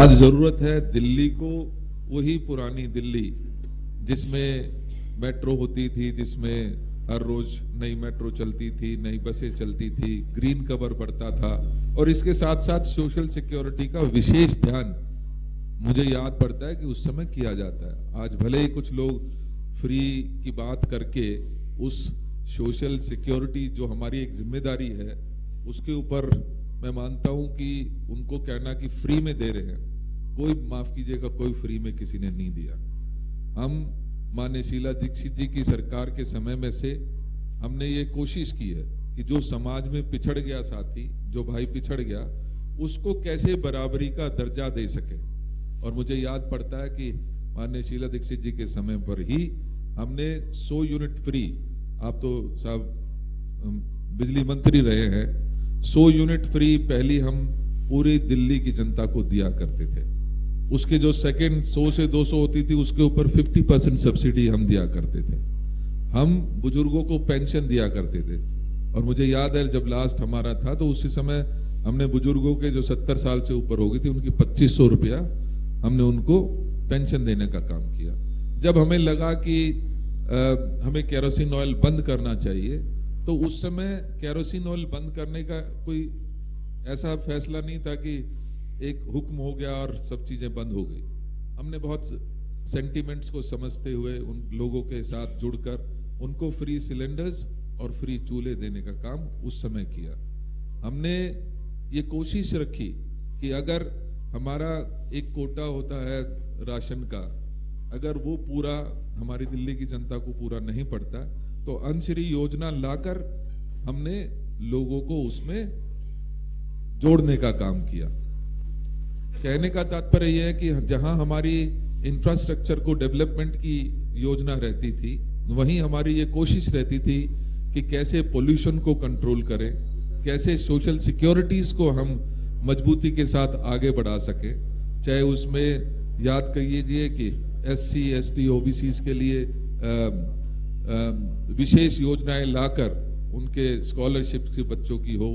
आज जरूरत है दिल्ली को वही पुरानी दिल्ली जिसमें मेट्रो होती थी, जिसमें हर रोज नई मेट्रो चलती थी, नई बसें चलती थी, ग्रीन कवर बढ़ता था और इसके साथ साथ सोशल सिक्योरिटी का विशेष ध्यान मुझे याद पड़ता है कि उस समय किया जाता है। आज भले ही कुछ लोग फ्री की बात करके उस सोशल सिक्योरिटी जो हमारी एक जिम्मेदारी है उसके ऊपर मैं मानता हूं कि उनको कहना कि फ्री में दे रहे हैं, कोई माफ कीजिएगा, कोई फ्री में किसी ने नहीं दिया। हम माननीय शीला दीक्षित जी की सरकार के समय में से हमने ये कोशिश की है कि जो समाज में पिछड़ गया साथी, जो भाई पिछड़ गया, उसको कैसे बराबरी का दर्जा दे सके। और मुझे याद पड़ता है कि माननीय शीला दीक्षित जी के समय पर ही हमने 100 यूनिट फ्री, आप तो साहब बिजली मंत्री रहे हैं, 100 यूनिट फ्री पहली हम पूरी दिल्ली की जनता को दिया करते थे। उसके जो सेकंड 100 से 200 होती थी उसके ऊपर 50% सब्सिडी हम दिया करते थे। हम बुजुर्गों को पेंशन दिया करते थे और मुझे याद है जब लास्ट हमारा था तो उसी समय हमने बुजुर्गों के जो 70 साल से ऊपर हो गई थी उनकी 2500 रुपया हमने उनको पेंशन देने का काम किया। जब हमें लगा कि हमें केरोसिन ऑयल बंद करना चाहिए तो उस समय केरोसिन ऑयल बंद करने का कोई ऐसा फैसला नहीं था कि एक हुक्म हो गया और सब चीजें बंद हो गई। हमने बहुत सेंटिमेंट्स को समझते हुए उन लोगों के साथ जुड़कर उनको फ्री सिलेंडर्स और फ्री चूल्हे देने का काम उस समय किया। हमने ये कोशिश रखी कि अगर हमारा एक कोटा होता है राशन का, अगर वो पूरा हमारी दिल्ली की जनता को पूरा नहीं पड़ता तो अंशरी योजना लाकर हमने लोगों को उसमें जोड़ने का काम किया। कहने का तात्पर्य यह है कि जहां हमारी इंफ्रास्ट्रक्चर को डेवलपमेंट की योजना रहती थी वहीं हमारी ये कोशिश रहती थी कि कैसे पोल्यूशन को कंट्रोल करें, कैसे सोशल सिक्योरिटीज को हम मजबूती के साथ आगे बढ़ा सके। चाहे उसमें याद कीजिए कि SC, ST, OBCs के लिए विशेष योजनाएं लाकर उनके स्कॉलरशिप के बच्चों की हो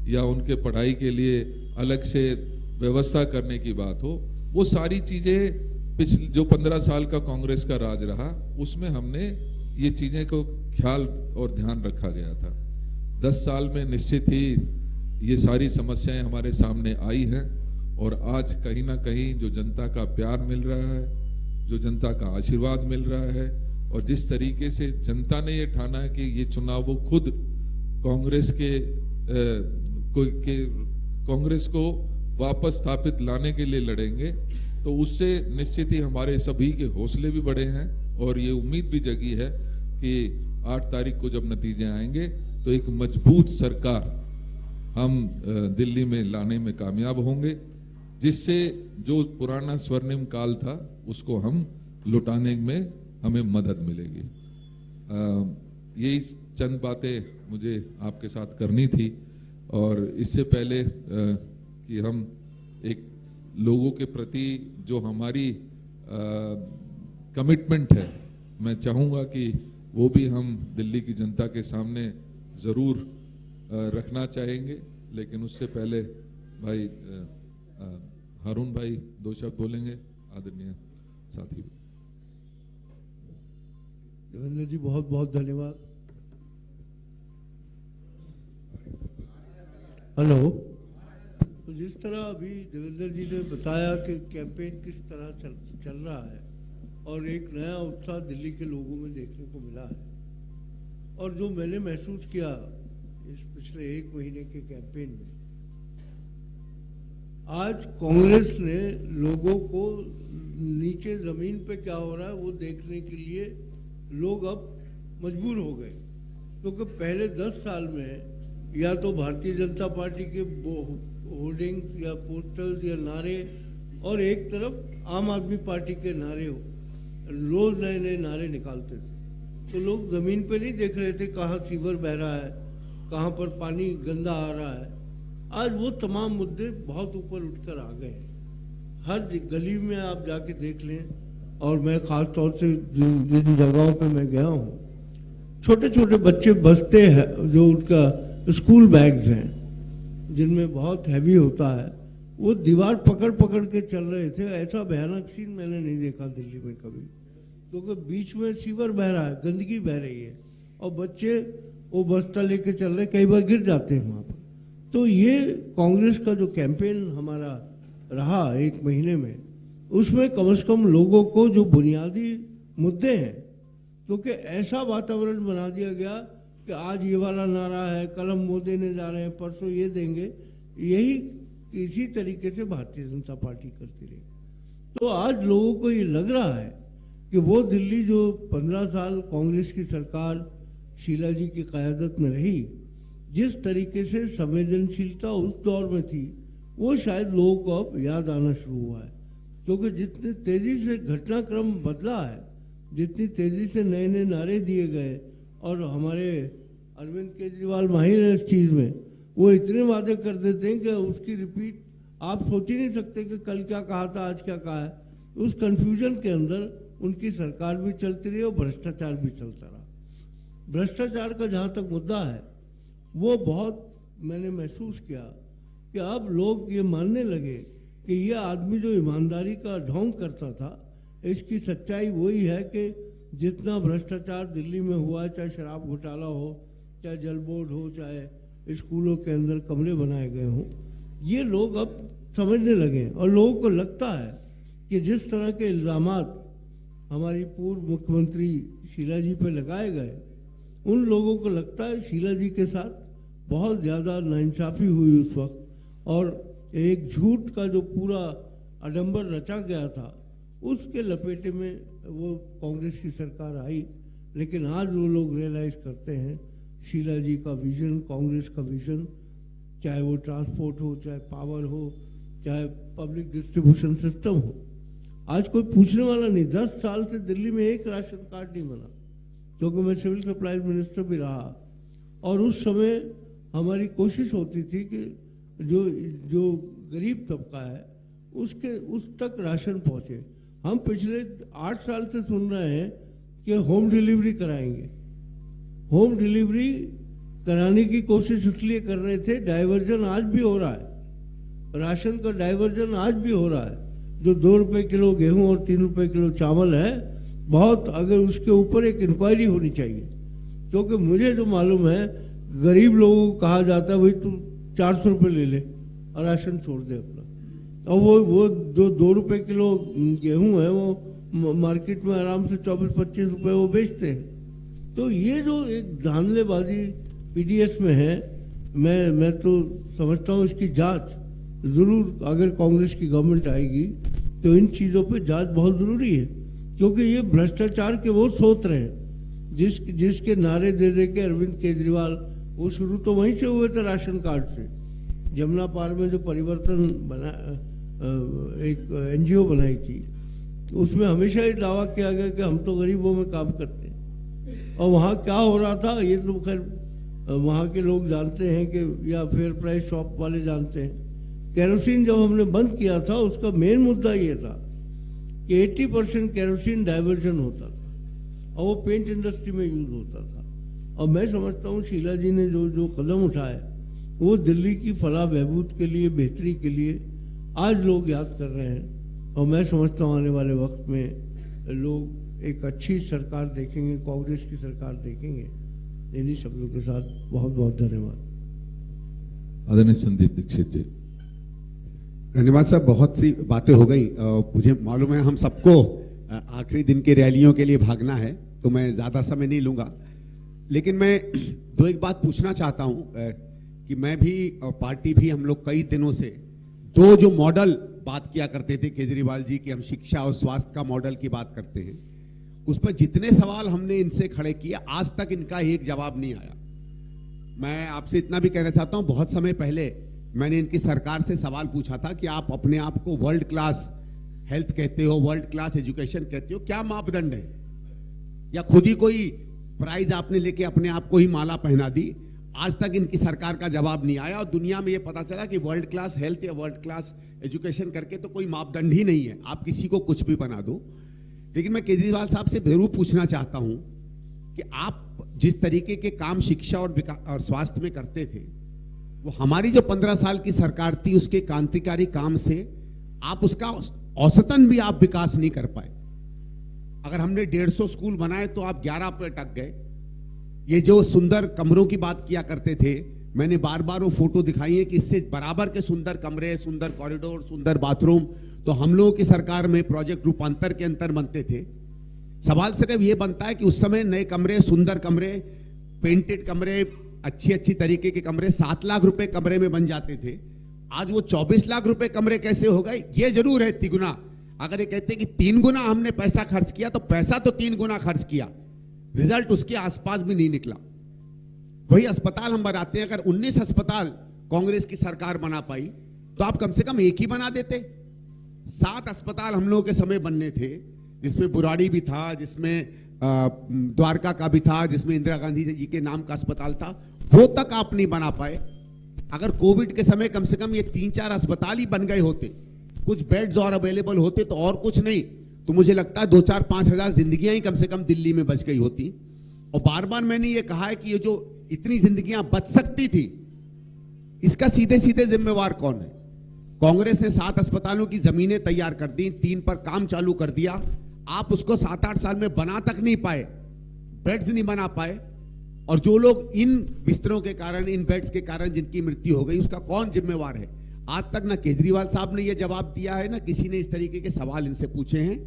या उनके पढ़ाई के लिए अलग से व्यवस्था करने की बात हो, वो सारी चीजें पिछले जो 15 साल का कांग्रेस का राज रहा उसमें हमने ये चीजें को ख्याल और ध्यान रखा गया था। 10 साल में निश्चित ही ये सारी समस्याएं हमारे सामने आई हैं और आज कहीं ना कहीं जो जनता का प्यार मिल रहा है, जो जनता का आशीर्वाद मिल रहा है और जिस तरीके से जनता ने ये ठाना है कि ये चुनाव वो खुद कांग्रेस कांग्रेस को वापस स्थापित लाने के लिए लड़ेंगे, तो उससे निश्चित ही हमारे सभी के हौसले भी बढ़े हैं और ये उम्मीद भी जगी है कि 8 तारीख को जब नतीजे आएंगे तो एक मजबूत सरकार हम दिल्ली में लाने में कामयाब होंगे, जिससे जो पुराना स्वर्णिम काल था उसको हम लुटाने में हमें मदद मिलेगी। यही चंद बातें मुझे आपके साथ करनी थी और इससे पहले कि हम एक लोगों के प्रति जो हमारी कमिटमेंट है, मैं चाहूँगा कि वो भी हम दिल्ली की जनता के सामने ज़रूर रखना चाहेंगे। लेकिन उससे पहले भाई हारून भाई 2 शब्द बोलेंगे, आदरणीय साथी। देवेंद्र जी बहुत बहुत धन्यवाद। हेलो, तो जिस तरह अभी देवेंद्र जी ने बताया कि कैंपेन किस तरह चल रहा है और एक नया उत्साह दिल्ली के लोगों में देखने को मिला है और जो मैंने महसूस किया इस पिछले 1 महीने के कैंपेन में, आज कांग्रेस ने लोगों को नीचे जमीन पे क्या हो रहा है वो देखने के लिए लोग अब मजबूर हो गए। क्योंकि पहले 10 साल में या तो भारतीय जनता पार्टी के होर्डिंग या पोस्टर्स या नारे और एक तरफ आम आदमी पार्टी के नारे हो, रोज नए नए नारे निकालते थे, तो लोग जमीन पे नहीं देख रहे थे कहाँ सीवर बह रहा है, कहाँ पर पानी गंदा आ रहा है। आज वो तमाम मुद्दे बहुत ऊपर उठकर आ गए हैं। हर गली में आप जाके देख लें और मैं ख़ास तौर से जिन जगहों पे मैं गया हूँ, छोटे छोटे बच्चे बसते हैं जो उनका स्कूल बैग्स हैं जिनमें बहुत हैवी होता है, वो दीवार पकड़ पकड़ के चल रहे थे। ऐसा भयानक सीन मैंने नहीं देखा दिल्ली में कभी, क्योंकि बीच में सीवर बह रहा है, गंदगी बह रही है और बच्चे वो बस्ता लेके चल रहे, कई बार गिर जाते हैं वहाँ पर। तो ये कांग्रेस का जो कैंपेन हमारा रहा 1 महीने में, उसमें कम से कम लोगों को जो बुनियादी मुद्दे हैं, क्योंकि ऐसा वातावरण बना दिया गया कि आज ये वाला नारा है, कल हम वो देने जा रहे हैं, परसों ये देंगे, यही इसी तरीके से भारतीय जनता पार्टी करती रही। तो आज लोगों को ये लग रहा है कि वो दिल्ली जो 15 साल कांग्रेस की सरकार शीला जी की क़यादत में रही, जिस तरीके से संवेदनशीलता उस दौर में थी, वो शायद लोगों को अब याद आना शुरू हुआ है। क्योंकि जितनी तेज़ी से घटनाक्रम बदला है, जितनी तेज़ी से नए नए नारे दिए गए, और हमारे अरविंद केजरीवाल माहिर है इस चीज़ में, वो इतने वादे कर देते हैं कि उसकी रिपीट आप सोच ही नहीं सकते कि कल क्या कहा था, आज क्या कहा है। उस कन्फ्यूजन के अंदर उनकी सरकार भी चलती रही और भ्रष्टाचार भी चलता रहा। भ्रष्टाचार का जहाँ तक मुद्दा है, वो बहुत मैंने महसूस किया कि अब लोग ये मानने लगे कि ये आदमी जो ईमानदारी का ढोंग करता था, इसकी सच्चाई वही है कि जितना भ्रष्टाचार दिल्ली में हुआ है, चाहे शराब घोटाला हो, चाहे जल बोर्ड हो, चाहे स्कूलों के अंदर कमरे बनाए गए हों, ये लोग अब समझने लगे। और लोगों को लगता है कि जिस तरह के इल्ज़ामात हमारी पूर्व मुख्यमंत्री शीला जी पे लगाए गए, उन लोगों को लगता है शीला जी के साथ बहुत ज़्यादा नाइंसाफ़ी हुई उस वक्त, और एक झूठ का जो पूरा आडंबर रचा गया था, उसके लपेटे में वो कांग्रेस की सरकार आई। लेकिन आज वो लोग रियलाइज़ करते हैं शीला जी का विज़न, कांग्रेस का विज़न, चाहे वो ट्रांसपोर्ट हो, चाहे पावर हो, चाहे पब्लिक डिस्ट्रीब्यूशन सिस्टम हो, आज कोई पूछने वाला नहीं। 10 साल से दिल्ली में एक राशन कार्ड नहीं बना, क्योंकि मैं सिविल सप्लाईज मिनिस्टर भी रहा, और उस समय हमारी कोशिश होती थी कि जो गरीब तबका है उस तक राशन पहुँचे। हम पिछले 8 साल से सुन रहे हैं कि होम डिलीवरी कराएंगे। होम डिलीवरी कराने की कोशिश इसलिए कर रहे थे, डाइवर्जन आज भी हो रहा है, राशन का डाइवर्जन आज भी हो रहा है। जो 2 रुपये किलो गेहूं और 3 रुपये किलो चावल है, बहुत, अगर उसके ऊपर एक इंक्वायरी होनी चाहिए। क्योंकि मुझे जो मालूम है, गरीब लोगों को कहा जाता है भाई तू 400 रुपये ले ले और राशन छोड़ दे अपना, और वो जो 2 रुपये किलो गेहूं है वो मार्केट में आराम से 24-25 रुपये वो बेचते हैं। तो ये जो एक धांधलेबाजी पीडीएस में है, मैं तो समझता हूँ इसकी जांच ज़रूर, अगर कांग्रेस की गवर्नमेंट आएगी तो इन चीज़ों पे जांच बहुत ज़रूरी है। क्योंकि ये भ्रष्टाचार के वो स्रोत हैं जिसके नारे दे दे के अरविंद केजरीवाल, वो शुरू तो वहीं से हुए थे, राशन कार्ड से। जमुना पार में जो परिवर्तन बना, एक एनजीओ बनाई थी, उसमें हमेशा ये दावा किया गया कि हम तो गरीबों में काम करते हैं। और वहाँ क्या हो रहा था ये तो खैर वहाँ के लोग जानते हैं कि, या फेयर प्राइस शॉप वाले जानते हैं। केरोसिन जब हमने बंद किया था, उसका मेन मुद्दा ये था कि 80% केरोसिन डाइवर्जन होता था और वो पेंट इंडस्ट्री में यूज़ होता था। और मैं समझता हूँ शीला जी ने जो कदम उठाए, वो दिल्ली की फलाह बहबूद के लिए, बेहतरी के लिए आज लोग याद कर रहे हैं। और मैं समझता हूँ आने वाले वक्त में लोग एक अच्छी सरकार देखेंगे, कांग्रेस की सरकार देखेंगे। इन्हीं शब्दों के साथ बहुत बहुत धन्यवाद। आदरणीय संदीप दीक्षित जी। धन्यवाद साहब, बहुत सी बातें हो गई। मुझे मालूम है हम सबको आखिरी दिन की रैलियों के लिए भागना है, तो मैं ज़्यादा समय नहीं लूँगा। लेकिन मैं एक बात पूछना चाहता हूँ कि मैं भी और पार्टी भी, हम लोग कई दिनों से जो मॉडल बात किया करते थे केजरीवाल जी की, हम शिक्षा और स्वास्थ्य का मॉडल की बात करते हैं, उस पर जितने सवाल हमने इनसे खड़े किए, आज तक इनका एक जवाब नहीं आया। मैं आपसे इतना भी कहना चाहता हूँ, बहुत समय पहले मैंने इनकी सरकार से सवाल पूछा था कि आप अपने आप को वर्ल्ड क्लास हेल्थ कहते हो, वर्ल्ड क्लास एजुकेशन कहते हो, क्या मापदंड है? या खुद ही कोई प्राइज आपने लेके अपने आप को ही माला पहना दी? आज तक इनकी सरकार का जवाब नहीं आया। और दुनिया में ये पता चला कि वर्ल्ड क्लास हेल्थ या वर्ल्ड क्लास एजुकेशन करके तो कोई मापदंड ही नहीं है, आप किसी को कुछ भी बना दो। लेकिन मैं केजरीवाल साहब से जरूर पूछना चाहता हूं कि आप जिस तरीके के काम शिक्षा और स्वास्थ्य में करते थे, वो हमारी जो 15 साल की सरकार थी उसके क्रांतिकारी काम से आप उसका औसतन भी आप विकास नहीं कर पाए। अगर हमने 150 स्कूल बनाए तो आप 11 पे अटक गए। ये जो सुंदर कमरों की बात किया करते थे, मैंने बार बार वो फोटो दिखाई है कि इससे बराबर के सुंदर कमरे, सुंदर कॉरिडोर, सुंदर बाथरूम तो हम लोगों की सरकार में प्रोजेक्ट रूपांतर के अंतर बनते थे। सवाल सिर्फ ये बनता है कि उस समय नए कमरे, सुंदर कमरे, पेंटेड कमरे, अच्छी तरीके के कमरे 7 लाख रुपए कमरे में बन जाते थे। आज वो 24 लाख रुपए कमरे कैसे हो गए? ये जरूर है तिगुना। अगर ये कहते हैं कि 3 गुना हमने पैसा खर्च किया, तो पैसा तो 3 गुना खर्च किया, रिजल्ट उसके आसपास भी नहीं निकला। वही अस्पताल हम बनाते हैं, अगर 19 अस्पताल कांग्रेस की सरकार बना पाई तो आप कम से कम एक ही बना देते। 7 अस्पताल हम लोगों के समय बनने थे, जिसमें बुराड़ी भी था, जिसमें द्वारका का भी था, जिसमें इंदिरा गांधी जी के नाम का अस्पताल था, वो तक आप नहीं बना पाए। अगर कोविड के समय कम से कम ये 3-4 अस्पताल ही बन गए होते, कुछ बेड्स और अवेलेबल होते तो और कुछ नहीं तो मुझे लगता है 2-4-5 हजार जिंदगियां ही कम से कम दिल्ली में बच गई होती। और बार बार मैंने ये कहा है कि ये जो इतनी जिंदगियां बच सकती थी, इसका सीधे सीधे जिम्मेवार कौन है? कांग्रेस ने 7 अस्पतालों की जमीनें तैयार कर दी, 3 पर काम चालू कर दिया। आप उसको 7-8 साल में बना तक नहीं पाए, बेड्स नहीं बना पाए। और जो लोग इन बिस्तरों के कारण, इन बेड्स के कारण जिनकी मृत्यु हो गई, उसका कौन जिम्मेवार है? आज तक ना केजरीवाल साहब ने यह जवाब दिया है, ना किसी ने इस तरीके के सवाल इनसे पूछे हैं।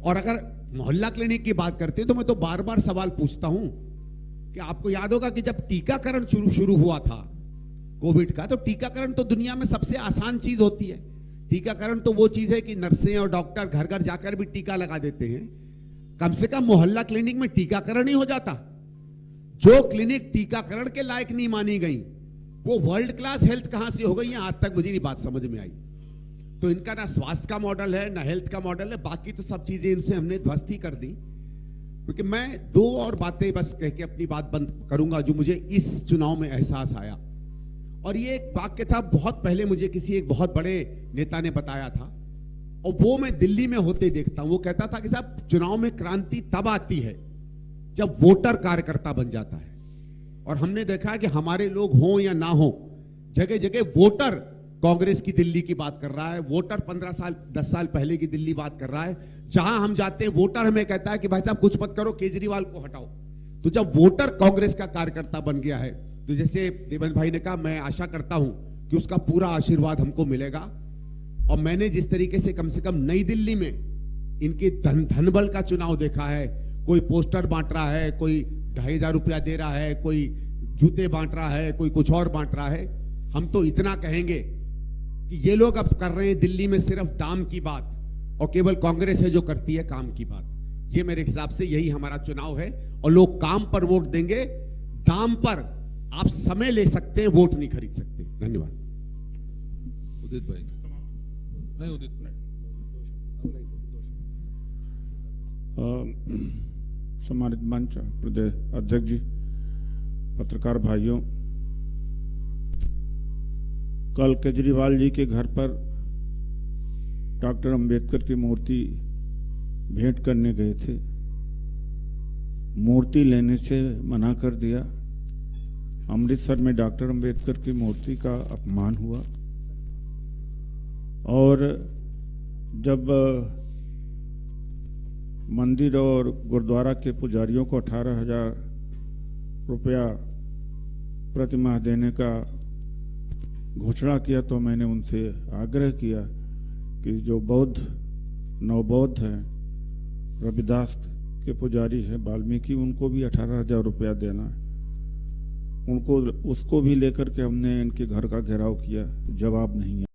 और अगर मोहल्ला क्लिनिक की बात करते हैं तो मैं तो बार बार सवाल पूछता हूं कि आपको याद होगा कि जब टीकाकरण शुरू हुआ था कोविड का, तो टीकाकरण तो दुनिया में सबसे आसान चीज होती है। टीकाकरण तो वो चीज है कि नर्सें और डॉक्टर घर घर जाकर भी टीका लगा देते हैं। कम से कम मोहल्ला क्लिनिक में टीकाकरण ही हो जाता। जो क्लिनिक टीकाकरण के लायक नहीं मानी गई, वो वर्ल्ड क्लास हेल्थ कहां से हो गई है? आज तक मुझे नहीं बात समझ में आई। तो इनका ना स्वास्थ्य का मॉडल है, ना हेल्थ का मॉडल है, बाकी तो सब चीजें इनसे हमने ध्वस्त ही कर दी। क्योंकि मैं 2 और बातें बस कह के अपनी बात बंद करूंगा जो मुझे इस चुनाव में एहसास आया। और ये एक वाक्य था, बहुत पहले मुझे किसी एक बहुत बड़े नेता ने बताया था, और वो मैं दिल्ली में होते देखता हूं। वो कहता था कि साहब, चुनाव में क्रांति तब आती है जब वोटर कार्यकर्ता बन जाता है। और हमने देखा है कि हमारे लोग हों या ना हो, जगह जगह वोटर कांग्रेस की दिल्ली की बात कर रहा है, वोटर 15 साल 10 साल पहले की दिल्ली बात कर रहा है। जहां हम जाते हैं वोटर हमें कहता है कि भाई साहब कुछ मत करो, केजरीवाल को हटाओ। तो जब वोटर कांग्रेस का कार्यकर्ता बन गया है, तो जैसे देवेंद्र भाई ने कहा, मैं आशा करता हूं कि उसका पूरा आशीर्वाद हमको मिलेगा। और मैंने जिस तरीके से कम नई दिल्ली में इनके धनबल का चुनाव देखा है, कोई पोस्टर बांट रहा है, कोई 2,500 रुपया दे रहा है, कोई जूते बांट रहा है, कोई कुछ और बांट रहा है। हम तो इतना कहेंगे कि ये लोग अब कर रहे हैं दिल्ली में सिर्फ दाम की बात, और केवल कांग्रेस है जो करती है काम की बात। ये मेरे हिसाब से यही हमारा चुनाव है, और लोग काम पर वोट देंगे, दाम पर आप समय ले सकते हैं, वोट नहीं खरीद सकते। धन्यवाद। उदित भाई नहीं, उदित सम्मानित मंच, प्रदेश अध्यक्ष जी, पत्रकार भाइयों, कल केजरीवाल जी के घर पर डॉक्टर अंबेडकर की मूर्ति भेंट करने गए थे। मूर्ति लेने से मना कर दिया। अमृतसर में डॉक्टर अंबेडकर की मूर्ति का अपमान हुआ। और जब मंदिर और गुरुद्वारा के पुजारियों को 18,000 रुपया प्रतिमाह देने का घोषणा किया, तो मैंने उनसे आग्रह किया कि जो बौद्ध नवबौद्ध हैं, रविदास के पुजारी हैं, वाल्मीकि, उनको भी 18,000 रुपया देना है। उनको उसको भी लेकर के हमने इनके घर का घेराव किया, जवाब नहीं है।